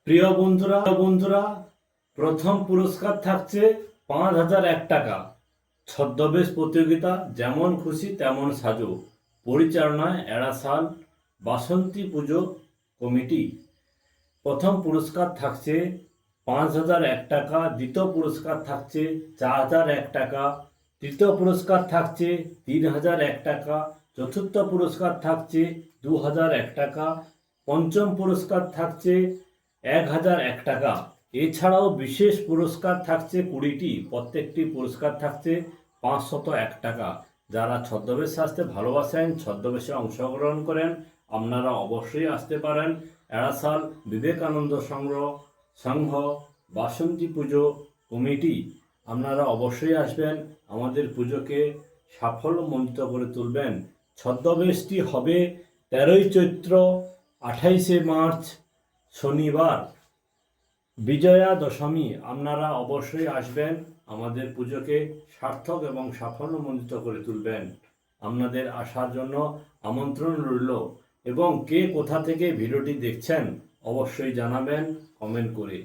প্রিয় বন্ধুরা প্রথম পুরস্কার থাকছে 5,001 টাকা। ছদ্মবেশ প্রতিযোগিতা, যেমন খুশি তেমন সাজো, পরিচালনায় এড়াশাল বাসন্তী পুজো কমিটি। প্রথম পুরস্কার থাকছে 5,001 টাকা, দ্বিতীয় পুরস্কার থাকছে 4,001 টাকা, তৃতীয় পুরস্কার থাকছে 3,001 টাকা, চতুর্থ পুরস্কার থাকছে 2,001 টাকা, পঞ্চম পুরস্কার থাকছে 1,001 টাকা। এছাড়াও বিশেষ পুরস্কার থাকছে 20টি, প্রত্যেকটি পুরস্কার থাকছে 501 টাকা। যারা ছদ্মবেশ সাজতে ভালোবাসেন, ছদ্মবেশে অংশগ্রহণ করেন, আপনারা অবশ্যই আসতে পারেন। এড়াশাল বিবেকানন্দ সংঘ বাসন্তী পুজো কমিটি, আপনারা অবশ্যই আসবেন, আমাদের পুজোকে সাফল্যমণ্ডিত করে তুলবেন। ছদ্মবেশটি হবে 13ই চৈত্র 28শে মার্চ শনিবার, বিজয়া দশমী। আপনারা অবশ্যই আসবেন, আমাদের পুজোকে সার্থক এবং সাফল্যমণ্ডিত করে তুলবেন। আপনাদের আসার জন্য আমন্ত্রণ রইল। এবং কে কোথা থেকে ভিডিওটি দেখছেন অবশ্যই জানাবেন কমেন্ট করে।